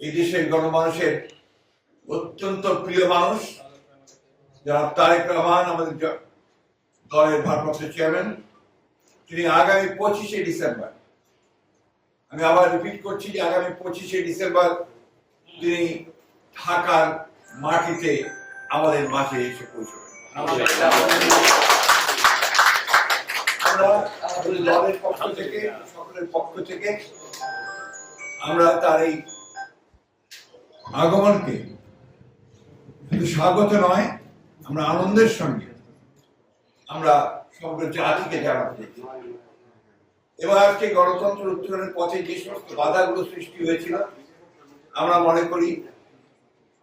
এই দেশের গণমানুষের অত্যন্ত প্রিয় মানুষ যারা তারেক রহমান আমাদের দলের ভারপ্রাপ্ত চেয়ারম্যান, তিনি আগামী 25শে ডিসেম্বর, আমি আবার রিপিট করছি যে আগামী 25শে ডিসেম্বর তিনি ঢাকার মাটিতে আমাদের মাঝে এসে পৌঁছবেন। আমরা আমাদের দলের পক্ষ থেকে, সকলের পক্ষ থেকে আমরা তার এই আগমনকে শুধু স্বাগত নয়, আমরা আনন্দের সঙ্গে আমরা সমগ্র জাতিকে জানাতে চাই। এবং আজকে গণতন্ত্র উত্তরণের পথে যে সমস্ত বাধাগুলো সৃষ্টি হয়েছিল, আমরা মনে করি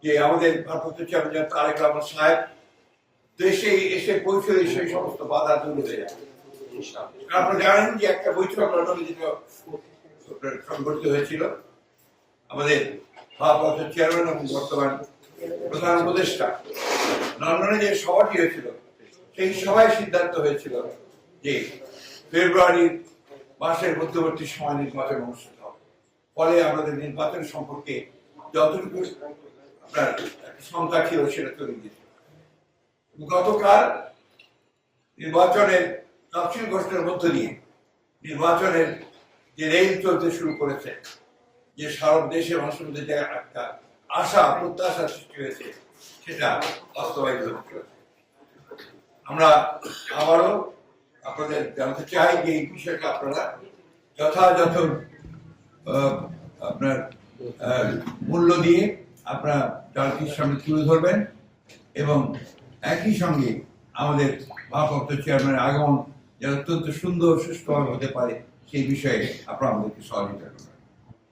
যে আমাদের ভারপ্রাপ্ত চেয়ারম্যান তারেক রহমান সাহেব দেশে এসে পৌঁছলে সেই সমস্ত বাধা দূর হয়ে যাবে। আপনারা জানেন যে একটা বৈঠক লন্ডনে সংঘটিত হয়েছিল, আমাদের ভারপ্রাপ্ত চেয়ারম্যান এবং বর্তমান প্রধান উপদেষ্টা লন্ডনে যে সভাটি হয়েছিল, সেই সভায় সিদ্ধান্ত হয়েছিল যে ফেব্রুয়ারি মাসের মধ্যবর্তী সময় নির্বাচন অনুষ্ঠিত হবে। ফলে আমাদের নির্বাচন সম্পর্কে যতটুকু আপনার শঙ্কা ছিল সেটা তৈরি দিয়েছিল। গতকাল নির্বাচনের তফসিল ঘোষণার মধ্য দিয়ে নির্বাচনের যে রেল চলতে শুরু করেছে, যে সারা দেশের মানুষের মধ্যে যে একটা আশা প্রত্যাশা সৃষ্টি হয়েছে, সেটা বাস্তবায়িত হচ্ছে। আমরা আবারও আপনাদের জানতে চাই যে এই বিষয়টা আপনারা যথাযথ আপনার মূল্য দিয়ে আপনারা জাতির সামনে তুলে ধরবেন এবং একই সঙ্গে আমাদের ভারপ্রাপ্ত চেয়ারম্যানের আগমন যেন অত্যন্ত সুন্দর সুষ্ঠুভাবে হতে পারে সেই বিষয়ে আপনারা আমাদেরকে সহযোগিতা করবেন।